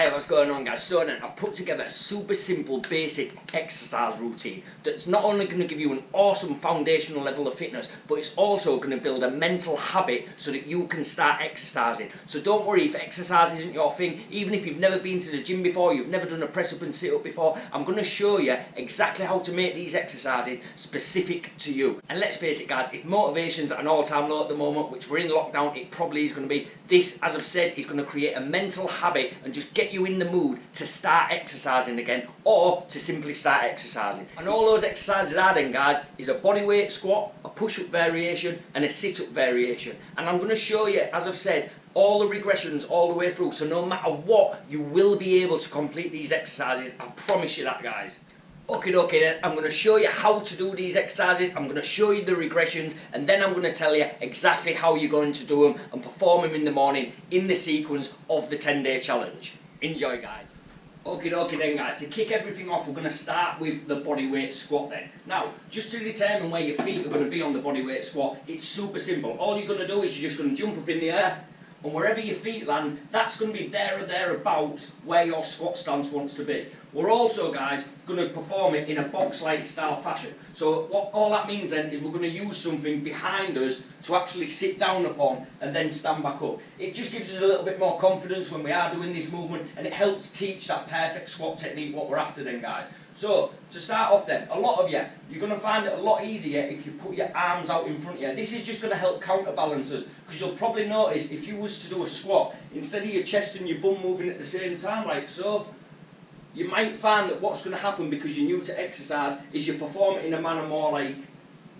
Hey, what's going on guys? So then I've put together a super simple basic exercise routine that's not only going to give you an awesome foundational level of fitness, but it's also going to build a mental habit so that you can start exercising. So don't worry if exercise isn't your thing, even if you've never been to the gym before, you've never done a press up and sit up before, I'm going to show you exactly how to make these exercises specific to you. And let's face it guys, if motivation's at an all-time low at the moment, which we're in lockdown, it probably is going to be, this, as I've said, is going to create a mental habit and just get you in the mood to start exercising again, or to simply start exercising. And all those exercises are then guys is a bodyweight squat, a push-up variation and a sit-up variation. And I'm going to show you, as I've said, all the regressions all the way through, so no matter what, you will be able to complete these exercises. I promise you that guys. Okay, then I'm going to show you how to do these exercises, I'm going to show you the regressions, and then I'm going to tell you exactly how you're going to do them and perform them in the morning in the sequence of the 10-day challenge. Enjoy guys. Okay then guys, to kick everything off we're going to start with the bodyweight squat then. Now, just to determine where your feet are going to be on the bodyweight squat, it's super simple. All you're going to do is you're just going to jump up in the air, and wherever your feet land, that's going to be there or thereabouts where your squat stance wants to be. We're also, guys, going to perform it in a box-like style fashion. So what all that means then is we're going to use something behind us to actually sit down upon and then stand back up. It just gives us a little bit more confidence when we are doing this movement, and it helps teach that perfect squat technique what we're after then, guys. So, to start off then, a lot of you, you're going to find it a lot easier if you put your arms out in front of you. This is just going to help counterbalance us, because you'll probably notice if you was to do a squat, instead of your chest and your bum moving at the same time like so, you might find that what's going to happen because you're new to exercise is you perform it in a manner more like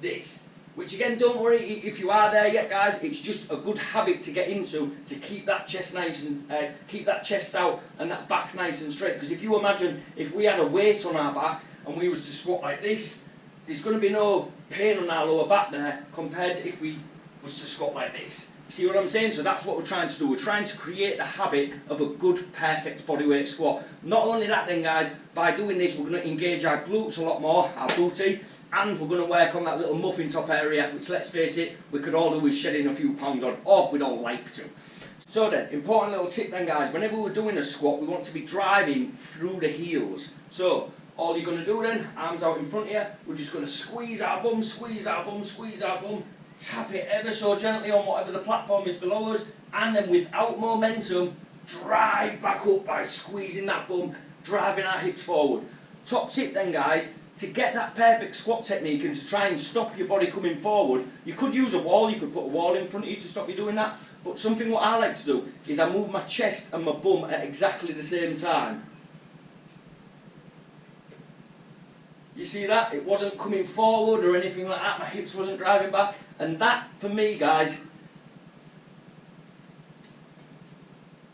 this. Which again, don't worry if you are there yet guys, it's just a good habit to get into to keep that chest nice and keep that chest out and that back nice and straight. Because if you imagine if we had a weight on our back and we was to squat like this, there's going to be no pain on our lower back there compared to if we was to squat like this. See what I'm saying? So that's what we're trying to do. We're trying to create the habit of a good, perfect bodyweight squat. Not only that then guys, by doing this we're going to engage our glutes a lot more, our booty, and we're going to work on that little muffin top area, which let's face it, we could all do with shedding a few pounds on, or we'd all like to. So then, important little tip then guys, whenever we're doing a squat we want to be driving through the heels. So, all you're going to do then, arms out in front of you, we're just going to squeeze our bum, squeeze our bum, squeeze our bum, tap it ever so gently on whatever the platform is below us, and then without momentum, drive back up by squeezing that bum, driving our hips forward. Top tip then guys, to get that perfect squat technique and to try and stop your body coming forward, you could use a wall, you could put a wall in front of you to stop you doing that, but something what I like to do is I move my chest and my bum at exactly the same time. You see that? It wasn't coming forward or anything like that, my hips wasn't driving back, and that for me guys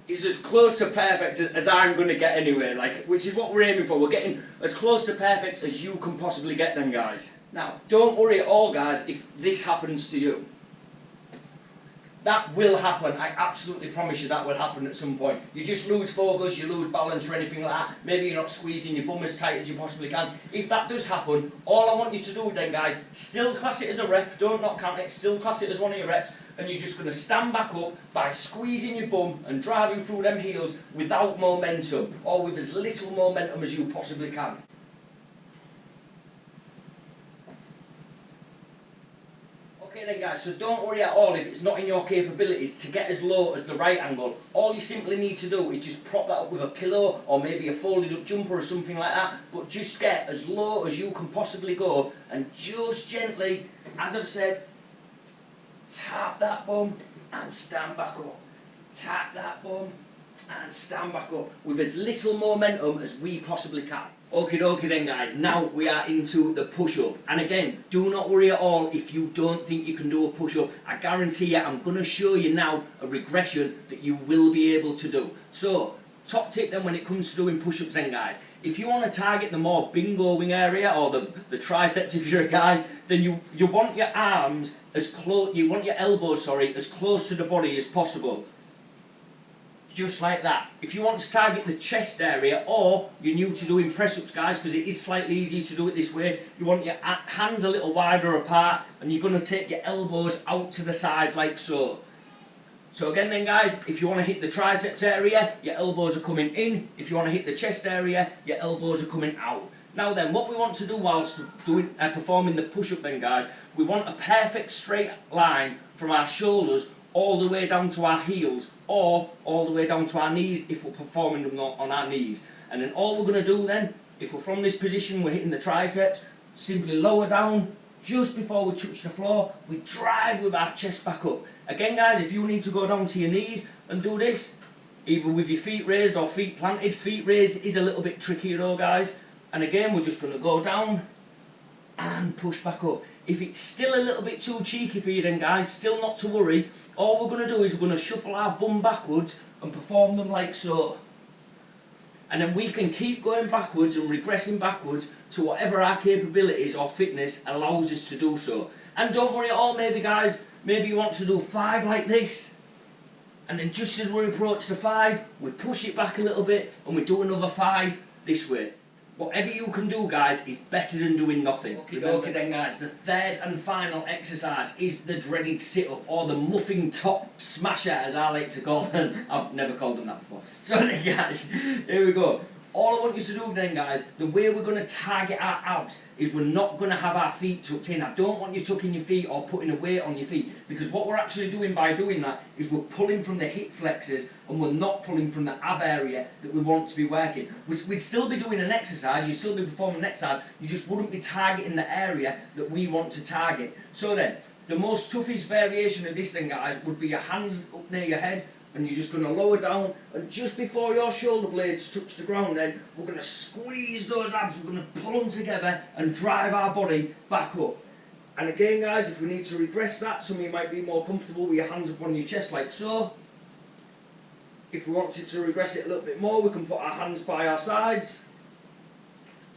is as close to perfect as I'm going to get anyway, like, which is what we're aiming for. We're getting as close to perfect as you can possibly get then guys. Now, don't worry at all guys if this happens to you. That will happen, I absolutely promise you that will happen at some point. You just lose focus, you lose balance or anything like that, maybe you're not squeezing your bum as tight as you possibly can. If that does happen, all I want you to do then guys, still class it as a rep, don't not count it, still class it as one of your reps, and you're just going to stand back up by squeezing your bum and driving through them heels without momentum, or with as little momentum as you possibly can. Okay then guys, so don't worry at all if it's not in your capabilities to get as low as the right angle. All you simply need to do is just prop that up with a pillow or maybe a folded up jumper or something like that, but just get as low as you can possibly go and just gently, as I've said, tap that bum and stand back up. Tap that bum and stand back up with as little momentum as we possibly can. Okay then guys, now we are into the push-up, and again, do not worry at all if you don't think you can do a push-up. I guarantee you, I'm going to show you now a regression that you will be able to do. So, top tip then when it comes to doing push-ups then guys, if you want to target the more bingo-wing area, or the triceps if you're a guy, then you want your arms as close, you want your elbows, sorry, as close to the body as possible. Just like that. If you want to target the chest area, or you're new to doing press-ups guys, because it is slightly easier to do it this way, you want your hands a little wider apart and you're going to take your elbows out to the sides like so. So again then guys, if you want to hit the triceps area, your elbows are coming in. If you want to hit the chest area, your elbows are coming out. Now then, what we want to do whilst performing the push-up then guys, we want a perfect straight line from our shoulders all the way down to our heels, or all the way down to our knees if we're performing them on our knees. And then all we're going to do then, if we're from this position, we're hitting the triceps, simply lower down just before we touch the floor, we drive with our chest back up. Again guys, if you need to go down to your knees and do this, either with your feet raised or feet planted, feet raised is a little bit trickier though guys. And again, we're just going to go down and push back up. If it's still a little bit too cheeky for you then guys, still not to worry. All we're going to do is we're going to shuffle our bum backwards and perform them like so. And then we can keep going backwards and regressing backwards to whatever our capabilities or fitness allows us to do so. And don't worry at all, maybe guys, maybe you want to do 5 like this. And then just as we approach the 5, we push it back a little bit and we do another 5 this way. Whatever you can do guys is better than doing nothing. Okay then guys, the third and final exercise is the dreaded sit-up, or the muffin top smasher as I like to call them. I've never called them that before. So then guys, here we go. All I want you to do then guys, the way we're going to target our abs is we're not going to have our feet tucked in. I don't want you tucking your feet or putting a weight on your feet, because what we're actually doing by doing that is we're pulling from the hip flexors and we're not pulling from the ab area that we want to be working. We'd still be doing an exercise, you'd still be performing an exercise, you just wouldn't be targeting the area that we want to target. So then, the most toughest variation of this then guys would be your hands up near your head, and you're just going to lower down, and just before your shoulder blades touch the ground then, we're going to squeeze those abs, we're going to pull them together and drive our body back up. And again guys, if we need to regress that, some of you might be more comfortable with your hands up on your chest like so. If we wanted to regress it a little bit more, we can put our hands by our sides.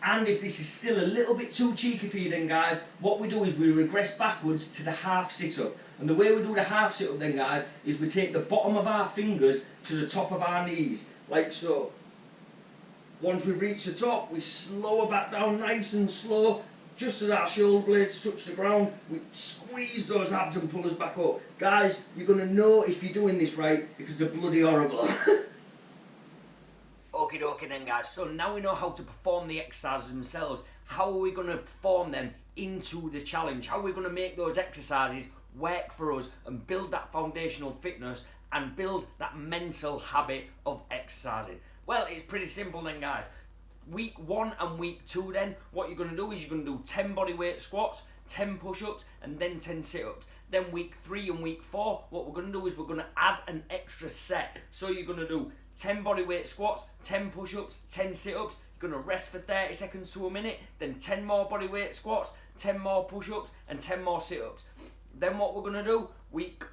And if this is still a little bit too cheeky for you then guys, what we do is we regress backwards to the half sit-up. And the way we do the half sit-up then guys, is we take the bottom of our fingers to the top of our knees, like so. Once we've reached the top, we slow back down nice and slow, just as our shoulder blades touch the ground, we squeeze those abs and pull us back up. Guys, you're going to know if you're doing this right, because they're bloody horrible. Okie dokie then guys, so now we know how to perform the exercises themselves. How are we going to perform them into the challenge? How are we going to make those exercises work for us and build that foundational fitness and build that mental habit of exercising? Well, it's pretty simple then guys. Week 1 and week 2 then, what you're going to do is you're going to do 10 bodyweight squats, 10 push-ups and then 10 sit-ups. Then week 3 and week 4, what we're going to do is we're going to add an extra set. So you're going to do 10 bodyweight squats, 10 push-ups, 10 sit-ups. You're going to rest for 30 seconds to a minute, then 10 more bodyweight squats, 10 more push-ups and 10 more sit-ups. Then what we're going to do, week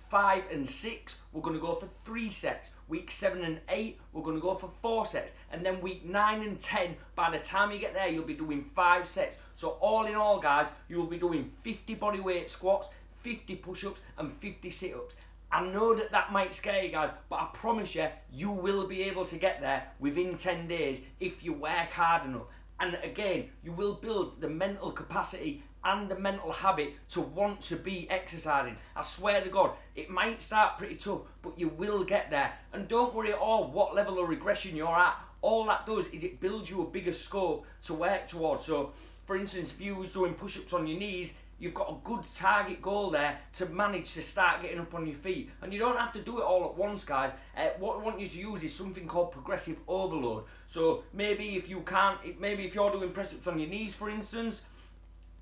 5 and 6, we're going to go for 3 sets. Week 7 and 8, we're going to go for 4 sets. And then week 9 and 10, by the time you get there, you'll be doing 5 sets. So all in all, guys, you will be doing 50 bodyweight squats, 50 push-ups and 50 sit-ups. I know that that might scare you guys, but I promise you, you will be able to get there within 10 days if you work hard enough. And again, you will build the mental capacity and the mental habit to want to be exercising. I swear to God, it might start pretty tough, but you will get there. And don't worry at all what level of regression you're at. All that does is it builds you a bigger scope to work towards. So, for instance, if you was doing push-ups on your knees, you've got a good target goal there to manage to start getting up on your feet. And you don't have to do it all at once, guys. What I want you to use is something called progressive overload. So maybe if you can't, maybe if you're doing press-ups on your knees, for instance,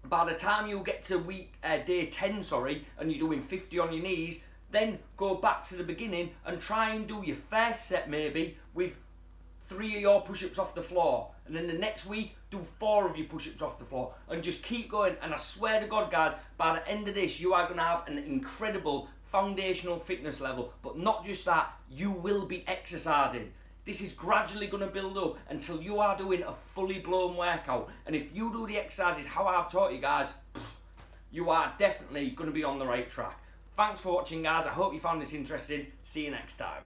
by the time you get to day 10, and you're doing 50 on your knees, then go back to the beginning and try and do your first set maybe with 3 of your push-ups off the floor, and then the next week do 4 of your push-ups off the floor, and just keep going. And I swear to God, guys, by the end of this, you are going to have an incredible foundational fitness level. But not just that, you will be exercising. This is gradually going to build up until you are doing a fully blown workout. And if you do the exercises how I've taught you guys, you are definitely going to be on the right track. Thanks for watching, guys. I hope you found this interesting. See you next time.